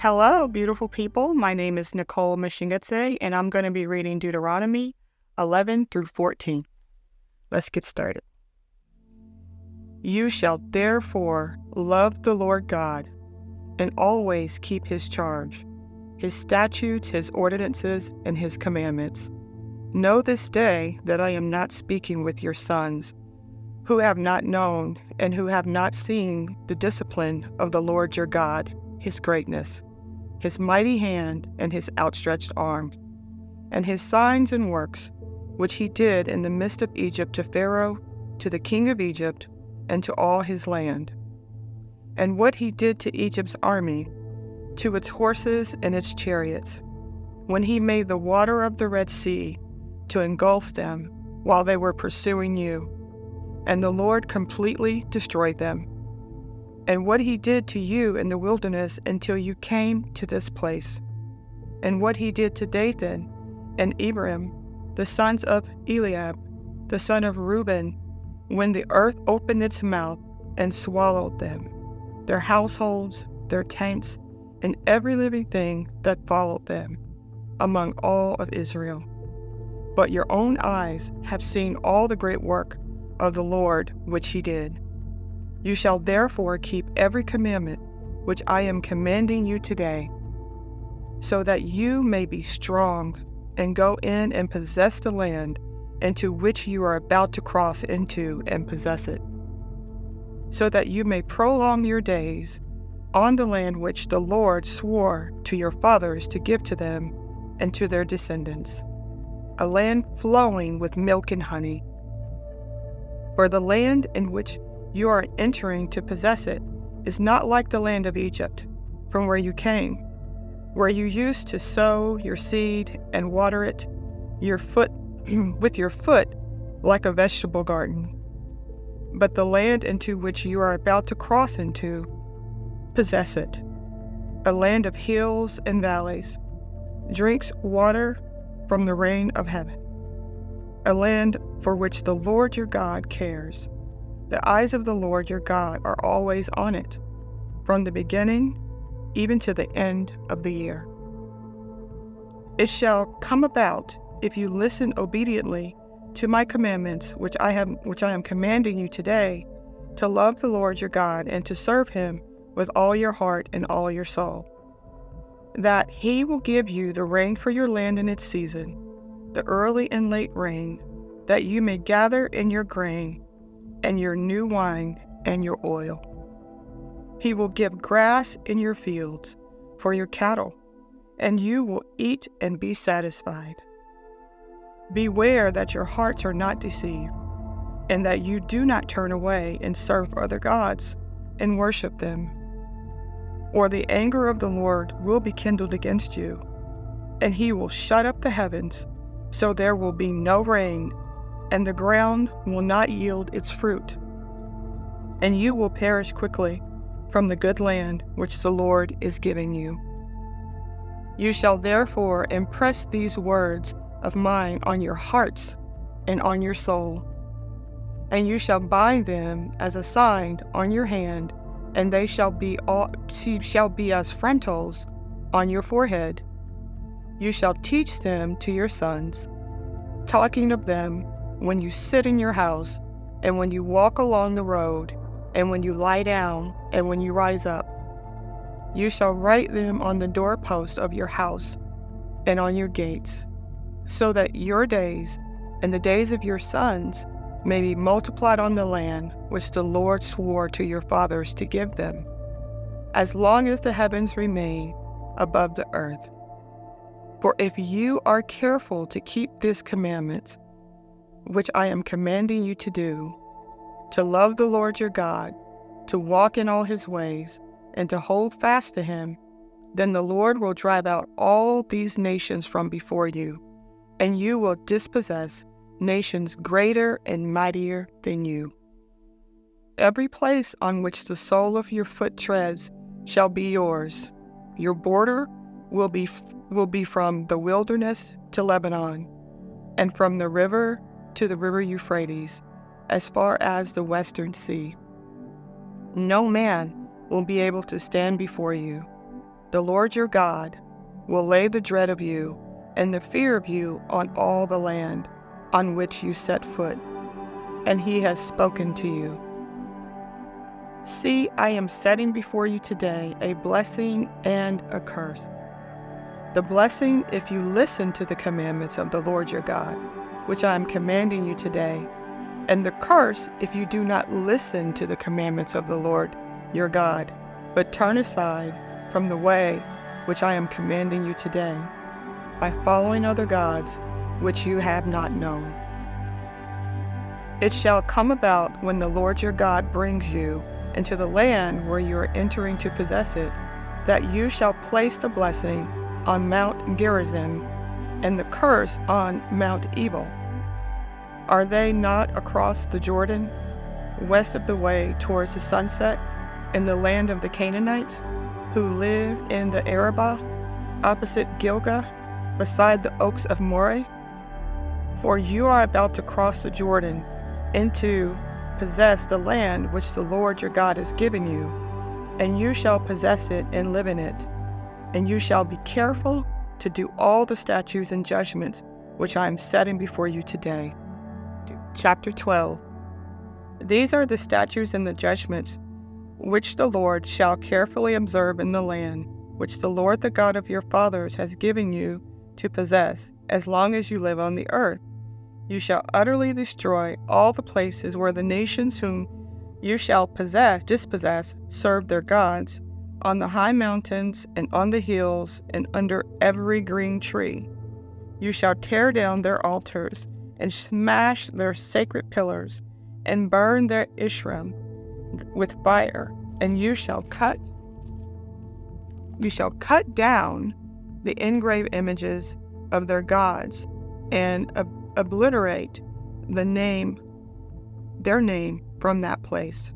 Hello, beautiful people. My name is Nicole Mashingaidze, and I'm going to be reading Deuteronomy 11 through 14. Let's get started. You shall therefore love the Lord God and always keep his charge, his statutes, his ordinances, and his commandments. Know this day that I am not speaking with your sons, who have not known and who have not seen the discipline of the Lord your God, his greatness, his mighty hand and his outstretched arm, and his signs and works, which he did in the midst of Egypt to Pharaoh, to the king of Egypt, and to all his land, and what he did to Egypt's army, to its horses and its chariots, when he made the water of the Red Sea to engulf them while they were pursuing you, and the Lord completely destroyed them, and what he did to you in the wilderness until you came to this place, and what he did to Dathan and Abiram, the sons of Eliab, the son of Reuben, when the earth opened its mouth and swallowed them, their households, their tents, and every living thing that followed them, among all of Israel. But your own eyes have seen all the great work of the Lord which he did. You shall therefore keep every commandment which I am commanding you today, so that you may be strong and go in and possess the land into which you are about to cross into and possess it, so that you may prolong your days on the land which the Lord swore to your fathers to give to them and to their descendants, a land flowing with milk and honey. For the land in which you are entering to possess it is not like the land of Egypt, from where you came, where you used to sow your seed and water it with your foot like a vegetable garden. But the land into which you are about to cross into, possess it, a land of hills and valleys, drinks water from the rain of heaven, a land for which the Lord your God cares. The eyes of the Lord your God are always on it, from the beginning even to the end of the year. It shall come about, if you listen obediently to my commandments which I am commanding you today, to love the Lord your God and to serve him with all your heart and all your soul, that he will give you the rain for your land in its season, the early and late rain, that you may gather in your grain and your new wine and your oil. He will give grass in your fields for your cattle, and you will eat and be satisfied. Beware that your hearts are not deceived, and that you do not turn away and serve other gods and worship them, or the anger of the Lord will be kindled against you, and he will shut up the heavens, so there will be no rain, and the ground will not yield its fruit, and you will perish quickly from the good land which the Lord is giving you. You shall therefore impress these words of mine on your hearts and on your soul, and you shall bind them as a sign on your hand, and they shall be as frontals on your forehead. You shall teach them to your sons, talking of them when you sit in your house, and when you walk along the road, and when you lie down, and when you rise up. You shall write them on the doorposts of your house and on your gates, so that your days and the days of your sons may be multiplied on the land which the Lord swore to your fathers to give them, as long as the heavens remain above the earth. For if you are careful to keep these commandments, which I am commanding you to do, to love the Lord your God, to walk in all his ways, and to hold fast to him, then the Lord will drive out all these nations from before you, and you will dispossess nations greater and mightier than you. Every place on which the sole of your foot treads shall be yours. Your border will be from the wilderness to Lebanon, and from the river to the river Euphrates, as far as the western sea. No man will be able to stand before you. The Lord your God will lay the dread of you and the fear of you on all the land on which you set foot, and he has spoken to you. See, I am setting before you today a blessing and a curse. The blessing if you listen to the commandments of the Lord your God, which I am commanding you today, and the curse if you do not listen to the commandments of the Lord your God, but turn aside from the way which I am commanding you today, by following other gods which you have not known. It shall come about when the Lord your God brings you into the land where you are entering to possess it, that you shall place the blessing on Mount Gerizim and the curse on Mount Ebal. Are they not across the Jordan, west of the way towards the sunset, in the land of the Canaanites, who live in the Arabah, opposite Gilgal, beside the oaks of Moreh? For you are about to cross the Jordan into possess the land which the Lord your God has given you, and you shall possess it and live in it. And you shall be careful to do all the statutes and judgments which I am setting before you today. Chapter 12. These are the statutes and the judgments which the Lord shall carefully observe in the land which the Lord the God of your fathers has given you to possess, as long as you live on the earth. You shall utterly destroy all the places where the nations whom you shall dispossess, serve their gods, on the high mountains and on the hills and under every green tree. You shall tear down their altars and smash their sacred pillars and burn their Ishram with fire, and you shall cut down the engraved images of their gods and obliterate their name from that place.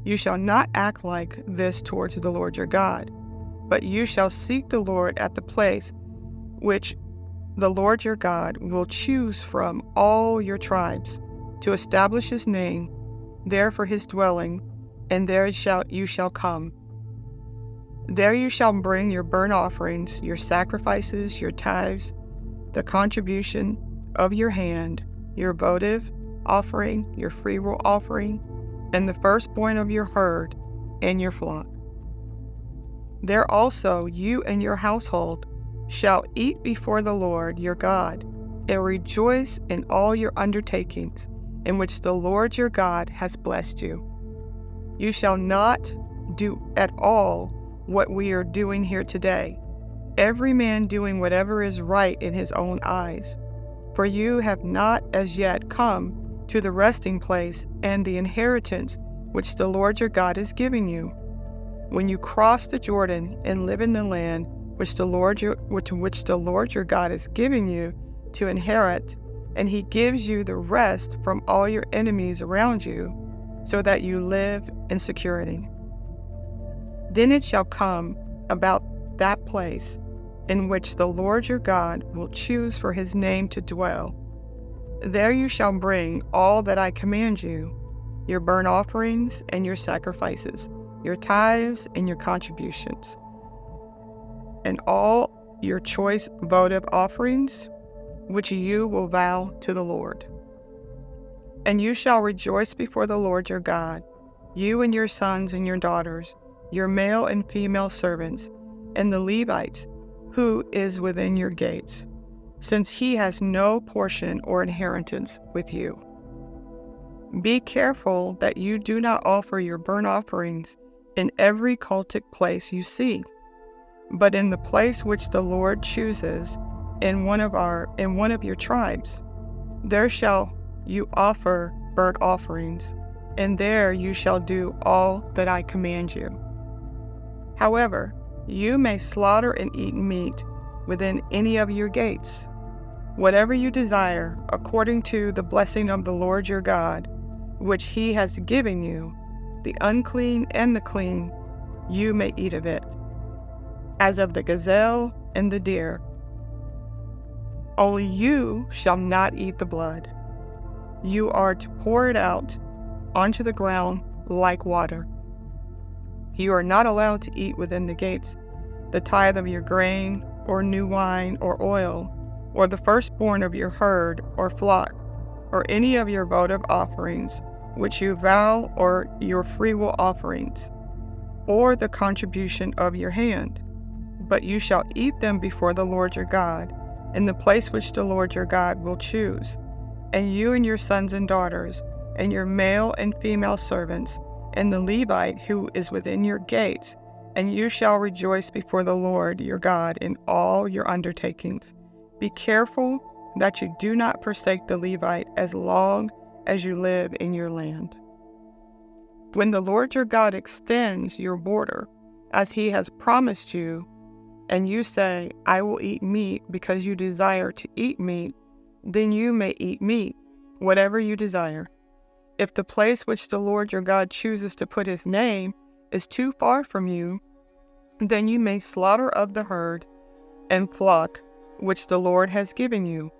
You shall not act like this towards the Lord your God, but you shall seek the Lord at the place which the Lord your God will choose from all your tribes to establish his name there for his dwelling, and there you shall come. There you shall bring your burnt offerings, your sacrifices, your tithes, the contribution of your hand, your votive offering, your freewill offering, and the firstborn of your herd and your flock. There also you and your household shall eat before the Lord your God, and rejoice in all your undertakings, in which the Lord your God has blessed you. You shall not do at all what we are doing here today, every man doing whatever is right in his own eyes. For you have not as yet come to the resting place and the inheritance which the Lord your God is giving you. When you cross the Jordan and live in the land which the Lord your God is giving you to inherit, and he gives you the rest from all your enemies around you, so that you live in security. Then it shall come about that place in which the Lord your God will choose for his name to dwell. There you shall bring all that I command you, your burnt offerings and your sacrifices, your tithes and your contributions, and all your choice votive offerings, which you will vow to the Lord. And you shall rejoice before the Lord your God, you and your sons and your daughters, your male and female servants, and the Levites, who is within your gates, since he has no portion or inheritance with you. Be careful that you do not offer your burnt offerings in every cultic place you see, but in the place which the Lord chooses in one of your tribes. There shall you offer burnt offerings, and there you shall do all that I command you. However, you may slaughter and eat meat within any of your gates. Whatever you desire, according to the blessing of the Lord your God, which he has given you, the unclean and the clean, you may eat of it, as of the gazelle and the deer. Only you shall not eat the blood. You are to pour it out onto the ground like water. You are not allowed to eat within the gates the tithe of your grain, or new wine, or oil, or the firstborn of your herd or flock, or any of your votive offerings, which you vow, or your freewill offerings, or the contribution of your hand. But you shall eat them before the Lord your God, in the place which the Lord your God will choose, and you and your sons and daughters, and your male and female servants, and the Levite who is within your gates, and you shall rejoice before the Lord your God in all your undertakings. Be careful that you do not forsake the Levite as long as you live in your land. When the Lord your God extends your border, as he has promised you, and you say, I will eat meat because you desire to eat meat, then you may eat meat, whatever you desire. If the place which the Lord your God chooses to put his name is too far from you, then you may slaughter of the herd and flock which the Lord has given you,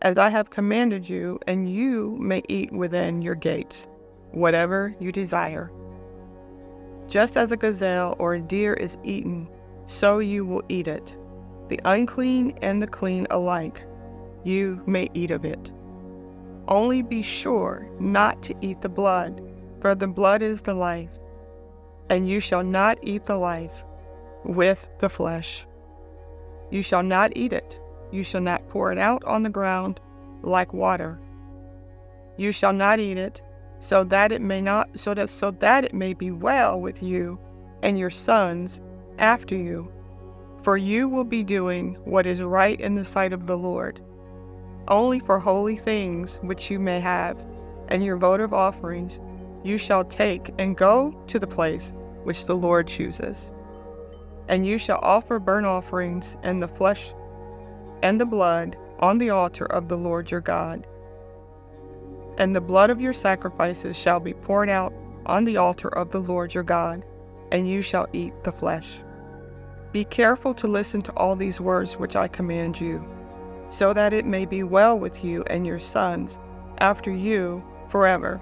as I have commanded you, and you may eat within your gates, whatever you desire. Just as a gazelle or a deer is eaten, so you will eat it, the unclean and the clean alike. You may eat of it. Only be sure not to eat the blood, for the blood is the life, and you shall not eat the life with the flesh. You shall not eat it. You shall not pour it out on the ground like water. You shall not eat it, so that it may be well with you and your sons after you, for you will be doing what is right in the sight of the Lord. Only for holy things which you may have, and your votive offerings, you shall take and go to the place which the Lord chooses. And you shall offer burnt offerings and the flesh and the blood on the altar of the Lord your God. And the blood of your sacrifices shall be poured out on the altar of the Lord your God, and you shall eat the flesh. Be careful to listen to all these words which I command you, so that it may be well with you and your sons after you forever.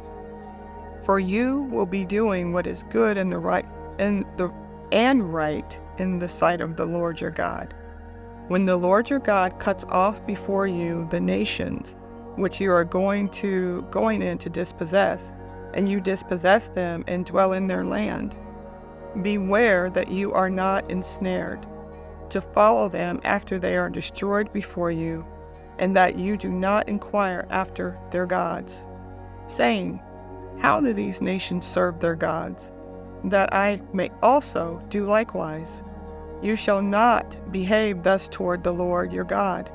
For you will be doing what is good and right in the sight of the Lord your God. When the Lord your God cuts off before you the nations which you are going in to dispossess, and you dispossess them and dwell in their land, beware that you are not ensnared to follow them after they are destroyed before you, and that you do not inquire after their gods, saying, how do these nations serve their gods, that I may also do likewise? You shall not behave thus toward the Lord your God,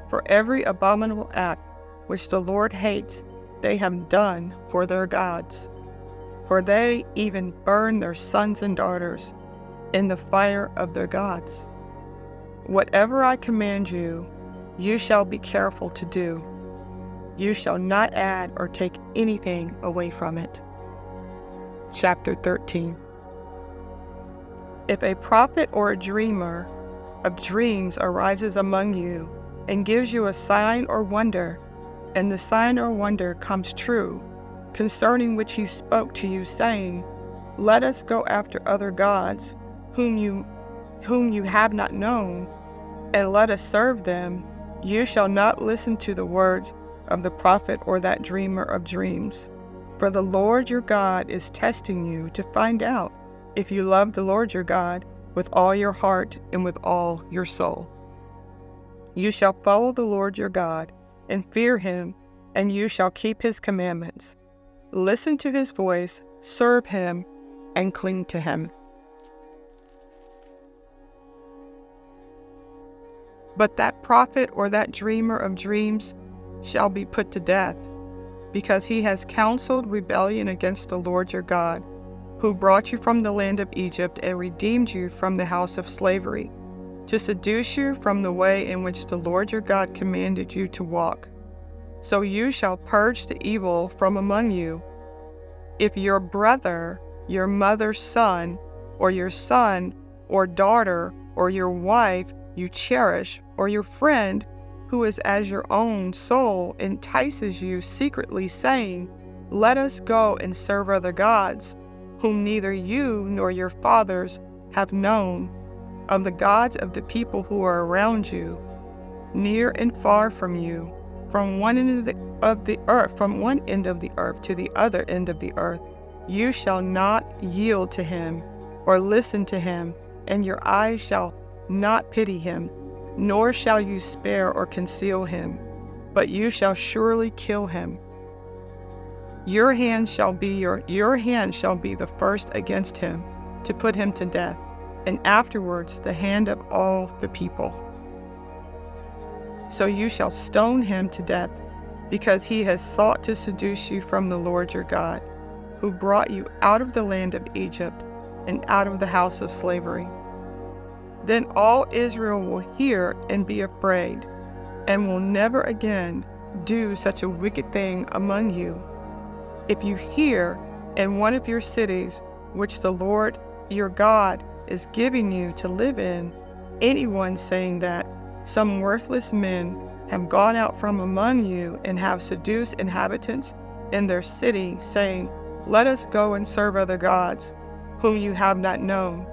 for every abominable act which the Lord hates they have done for their gods, for they even burn their sons and daughters in the fire of their gods. Whatever I command you, you shall be careful to do. You shall not add or take anything away from it. Chapter 13. If a prophet or a dreamer of dreams arises among you and gives you a sign or wonder, and the sign or wonder comes true, concerning which he spoke to you, saying, let us go after other gods, whom you have not known, and let us serve them, you shall not listen to the words of the prophet or that dreamer of dreams. For the Lord your God is testing you to find out if you love the Lord your God with all your heart and with all your soul. You shall follow the Lord your God and fear him, and you shall keep his commandments. Listen to his voice, serve him, and cling to him. But that prophet or that dreamer of dreams shall be put to death, because he has counseled rebellion against the Lord your God, who brought you from the land of Egypt and redeemed you from the house of slavery. to seduce you from the way in which the Lord your God commanded you to walk. So you shall purge the evil from among you. If your brother, your mother's son, or your son or daughter, or your wife you cherish, or your friend who is as your own soul entices you secretly, saying, "Let us go and serve other gods," whom neither you nor your fathers have known, of the gods of the people who are around you, near and far from you, from one end of the earth to the other end of the earth, you shall not yield to him or listen to him, and your eyes shall not pity him, nor shall you spare or conceal him, but you shall surely kill him. Your hand shall be the first against him, to put him to death, and afterwards the hand of all the people. So you shall stone him to death, because he has sought to seduce you from the Lord your God, who brought you out of the land of Egypt and out of the house of slavery. Then all Israel will hear and be afraid, and will never again do such a wicked thing among you. If you hear in one of your cities, which the Lord your God is giving you to live in, anyone saying that some worthless men have gone out from among you and have seduced inhabitants in their city, saying, "Let us go and serve other gods, whom you have not known,"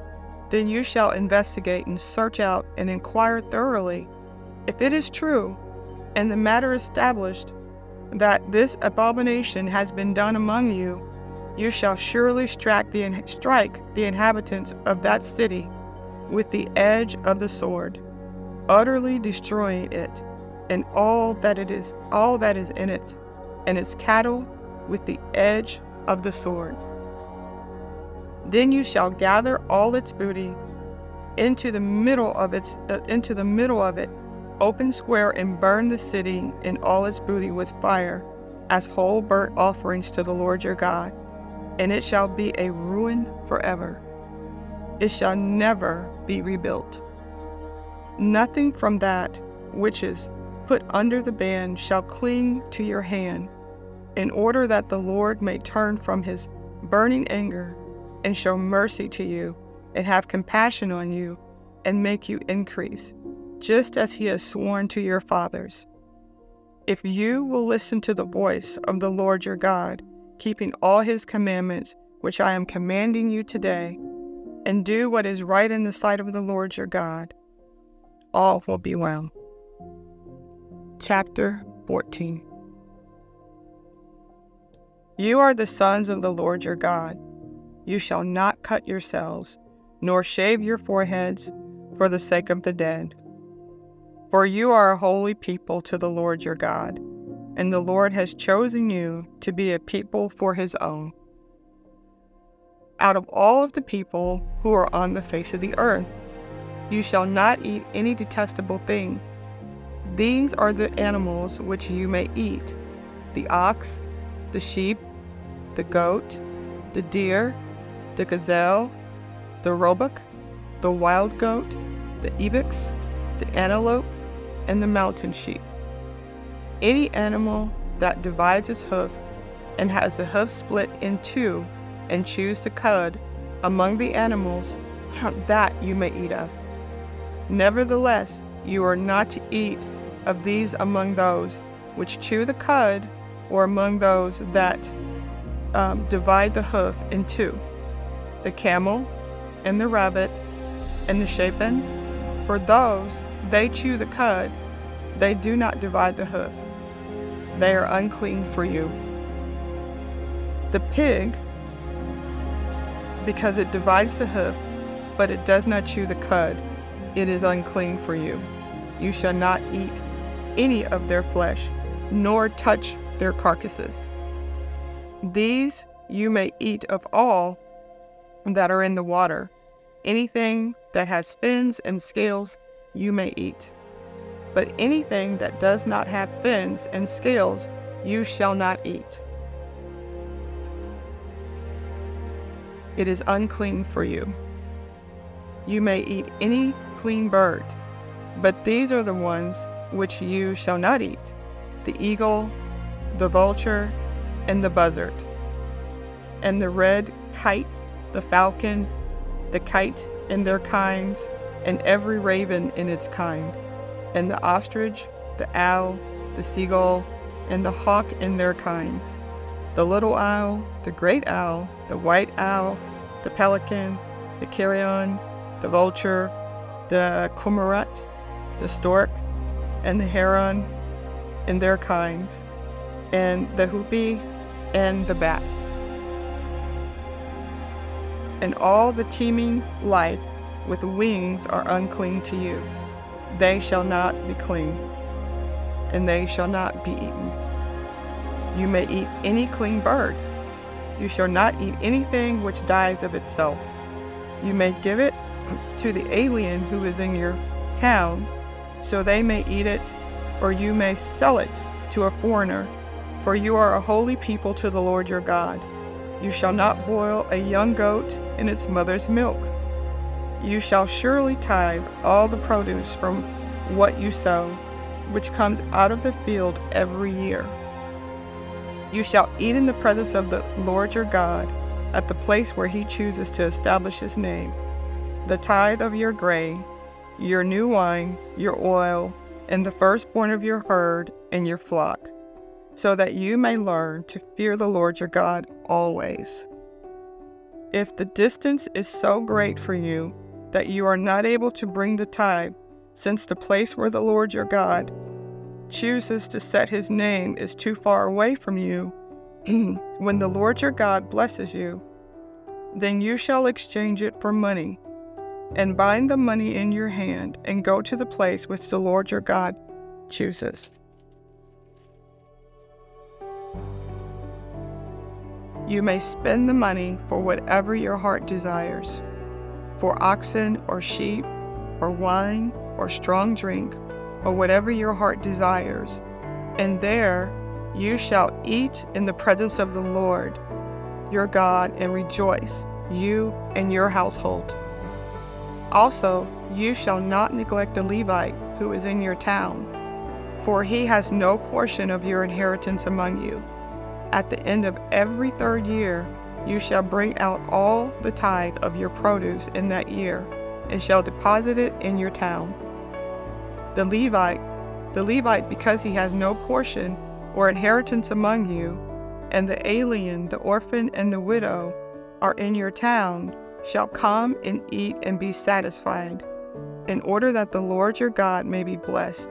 then you shall investigate and search out and inquire thoroughly. If it is true, and the matter established, that this abomination has been done among you, you shall surely strike the inhabitants of that city with the edge of the sword, utterly destroying it, and all that is in it, and its cattle with the edge of the sword. Then you shall gather all its booty into the middle of it, open square, and burn the city and all its booty with fire, as whole burnt offerings to the Lord your God, and it shall be a ruin forever. It shall never be rebuilt. Nothing from that which is put under the ban shall cling to your hand, in order that the Lord may turn from his burning anger and show mercy to you, and have compassion on you, and make you increase, just as he has sworn to your fathers. If you will listen to the voice of the Lord your God, keeping all his commandments, which I am commanding you today, and do what is right in the sight of the Lord your God, all will be well. Chapter 14. You are the sons of the Lord your God. You shall not cut yourselves, nor shave your foreheads for the sake of the dead. For you are a holy people to the Lord your God, and the Lord has chosen you to be a people for his own. Out of all of the people who are on the face of the earth, you shall not eat any detestable thing. These are the animals which you may eat: the ox, the sheep, the goat, the deer, the gazelle, the roebuck, the wild goat, the ibex, the antelope, and the mountain sheep. Any animal that divides its hoof and has the hoof split in two and chews the cud among the animals, that you may eat of. Nevertheless, you are not to eat of these among those which chew the cud, or among those that divide the hoof in two: the camel, and the rabbit, and the shapen. For those, they chew the cud, they do not divide the hoof. They are unclean for you. The pig, because it divides the hoof, but it does not chew the cud, it is unclean for you. You shall not eat any of their flesh, nor touch their carcasses. These you may eat of all that are in the water. Anything that has fins and scales you may eat. But anything that does not have fins and scales you shall not eat. It is unclean for you. You may eat any unclean bird. But these are the ones which you shall not eat: the eagle, the vulture, and the buzzard, and the red kite, the falcon, the kite in their kinds, and every raven in its kind, and the ostrich, the owl, the seagull, and the hawk in their kinds, the little owl, the great owl, the white owl, the pelican, the carrion, the vulture, the cormorant, the stork, and the heron in their kinds, and the hoopie and the bat. And all the teeming life with wings are unclean to you. They shall not be clean, and they shall not be eaten. You may eat any clean bird. You shall not eat anything which dies of itself. You may give it to the alien who is in your town, so they may eat it, or you may sell it to a foreigner, for you are a holy people to the Lord your God. You shall not boil a young goat in its mother's milk. You shall surely tithe all the produce from what you sow, which comes out of the field every year. You shall eat in the presence of the Lord your God, at the place where he chooses to establish his name, the tithe of your grain, your new wine, your oil, and the firstborn of your herd and your flock, so that you may learn to fear the Lord your God always. If the distance is so great for you that you are not able to bring the tithe, since the place where the Lord your God chooses to set his name is too far away from you, when the Lord your God blesses you, then you shall exchange it for money, and bind the money in your hand, and go to the place which the Lord your God chooses. You may spend the money for whatever your heart desires, for oxen or sheep, or wine, or strong drink, or whatever your heart desires, and there you shall eat in the presence of the Lord your God and rejoice, you and your household. Also, you shall not neglect the Levite who is in your town, for he has no portion of your inheritance among you. At the end of every 3rd year, you shall bring out all the tithe of your produce in that year, and shall deposit it in your town. The Levite, because he has no portion or inheritance among you, and the alien, the orphan, and the widow are in your town, shall come and eat and be satisfied, in order that the Lord your God may be blessed,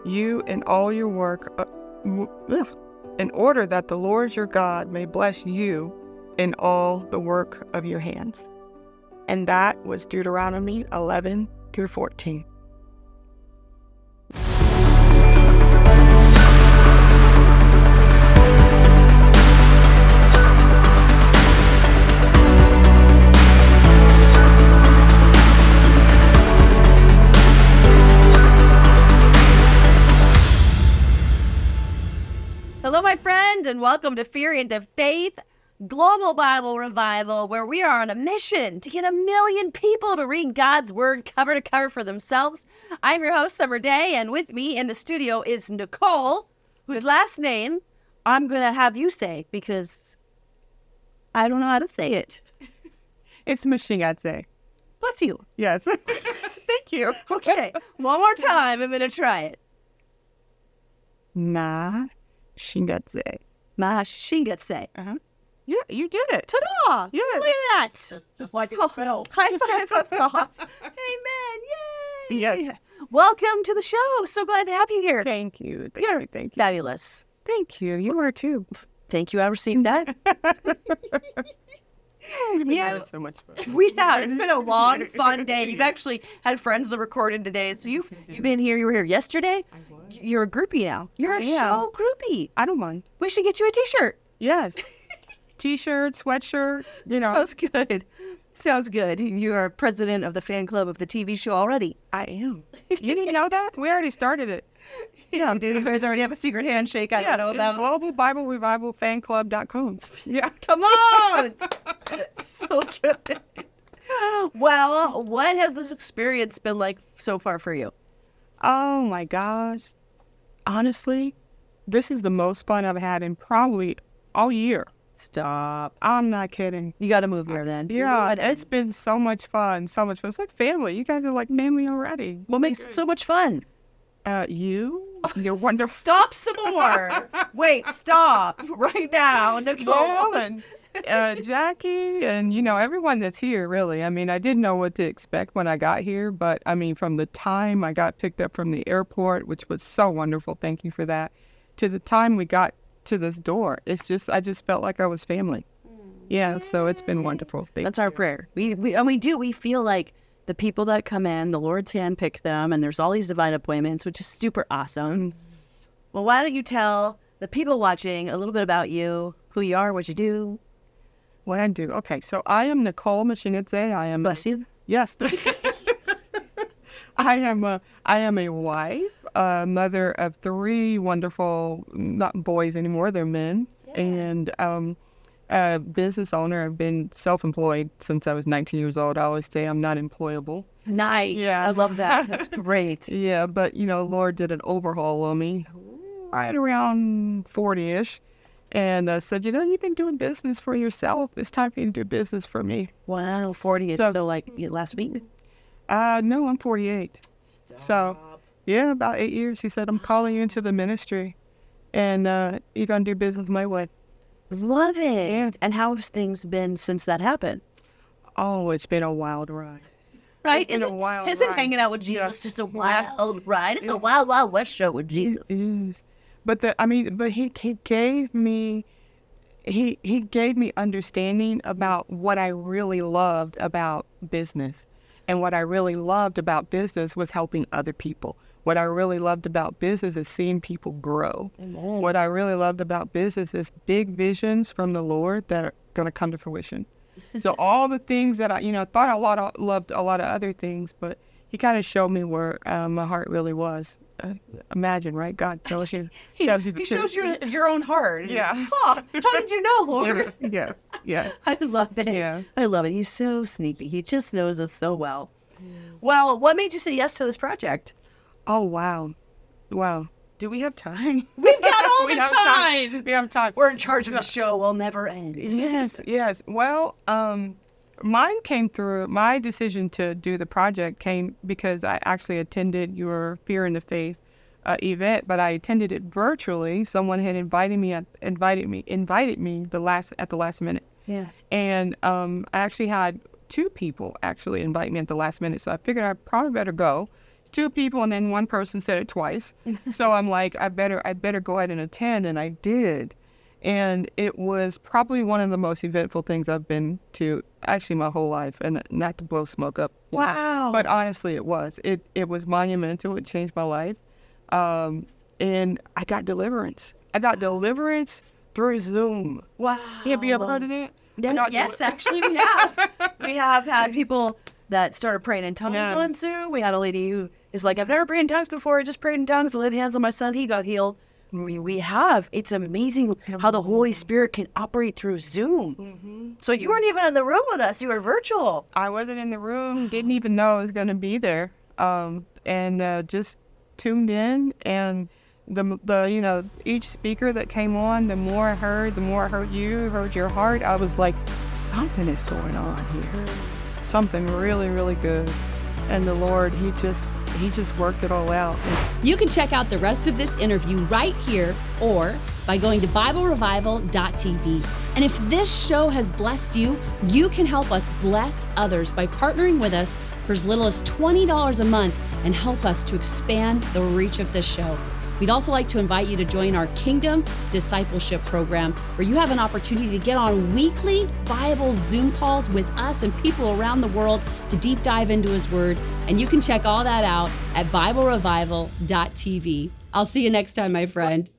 you and all your work, in order that the Lord your God may bless you in all the work of your hands. And that was Deuteronomy 11 through 14. Hello, my friend, and welcome to Fear into Faith Global Bible Revival, where we are on a mission to get 1 million people to read God's Word cover to cover for themselves. I'm your host, Summer Day, and with me in the studio is Nicole, whose last name I'm going to have you say because I don't know how to say it. It's Mashingaidze. Bless you. Yes. Thank you. Okay, one more time. I'm going to try it. Mashingaidze. Mashingaidze. Yeah, you did it. Ta-da! Yes. Look at that. Just like it's spelled. High five up top. Amen. Yay. Yes. Welcome to the show. So glad to have you here. Thank you. You're Thank you. fabulous. Thank you. You are too. Thank you. I received that. Yeah. So much fun. We have. It's been a long, fun day. You've actually had friends that recorded today. So you've been here. You were here yesterday. I was. You're a groupie now. You're a show groupie. I don't mind. We should get you a T-shirt. Yes. T-shirt, sweatshirt, Sounds good. Sounds good. You are president of the fan club of the TV show already. I am. You didn't know that? We already started it. Yeah, dude. You guys already have a secret handshake. I don't know about. Global Bible Revival Fan Club.com. Yeah. Come on. So good. Well, what has this experience been like so far for you? Oh my gosh. Honestly, this is the most fun I've had in probably all year. Stop. I'm not kidding. You got to move here then. Yeah, it's been so much fun. So much fun. It's like family. You guys are like family already. What makes it so much fun? You're wonderful. Stop some more. Wait, stop right now, Nicole. Yeah, and Jackie and, everyone that's here, really. I mean, I didn't know what to expect when I got here, but, I mean, from the time I got picked up from the airport, which was so wonderful, thank you for that, to the time we got to this door, I just felt like I was family. Yeah, so it's been wonderful. That's our prayer. We feel like the people that come in, the Lord's handpicked them, and there's all these divine appointments, which is super awesome. Well, why don't you tell the people watching a little bit about you, who you are, what you do? What I do. Okay, so I am Nicole Mashingaidze. Bless you. Yes. I am a wife, a mother of 3 wonderful, not boys anymore, they're men, and a business owner. I've been self-employed since I was 19 years old. I always say I'm not employable. Nice. Yeah. I love that. That's great. Yeah, but, Lord did an overhaul on me right around 40-ish. And said, you've been doing business for yourself. It's time for you to do business for me. Wow, 40 is so like last week? No, I'm 48. Stop. So, yeah, about 8 years. He said, I'm calling you into the ministry, and you're going to do business my way. Love it. Yeah. And how have things been since that happened? Oh, it's been a wild ride. Right? It's been a wild Isn't ride. hanging out with Jesus just a wild ride? It's a wild, wild west show with Jesus. It is. But he gave me understanding about what I really loved about business. And what I really loved about business was helping other people. What I really loved about business is seeing people grow. Amen. What I really loved about business is big visions from the Lord that are going to come to fruition. So all the things that I thought loved a lot of other things, but he kind of showed me where my heart really was. Imagine, right? God tells you. He shows your own heart. Yeah. Oh, how did you know, Lord? Yeah. I love it. Yeah. I love it. He's so sneaky. He just knows us so well. Well, what made you say yes to this project? Oh, wow. Do we have time? We've got all We the have time. We have time. We're in charge of the show. We'll never end. Yes. Well, my decision to do the project came because I actually attended your Fear in the Faith event, but I attended it virtually. Someone had invited me at the last minute. Yeah. And I actually had 2 people actually invite me at the last minute, so I figured I probably better go. 2 people, and then one person said it twice. So I'm like, I better go ahead and attend, and I did. And it was probably one of the most eventful things I've been to actually my whole life, and not to blow smoke up. Wow. But honestly, it was. It was monumental. It changed my life. And I got deliverance. Through Zoom. Wow. Have you ever heard of that? Yes, actually we have. We have had people that started praying in tongues on Zoom. We had a lady who is like, I've never prayed in tongues before. I just prayed in tongues. I laid hands on my son. He got healed. We have. It's amazing how the Holy Spirit can operate through Zoom. Mm-hmm. So you weren't even in the room with us. You were virtual. I wasn't in the room. Didn't even know I was going to be there. And just tuned in. And the each speaker that came on, the more I heard you, heard your heart. I was like, something is going on here. Something really, really good. And the Lord, he just worked it all out. You can check out the rest of this interview right here or by going to BibleRevival.tv. And if this show has blessed you, you can help us bless others by partnering with us for as little as $20 a month and help us to expand the reach of this show. We'd also like to invite you to join our Kingdom Discipleship Program, where you have an opportunity to get on weekly Bible Zoom calls with us and people around the world to deep dive into His Word. And you can check all that out at BibleRevival.tv. I'll see you next time, my friend.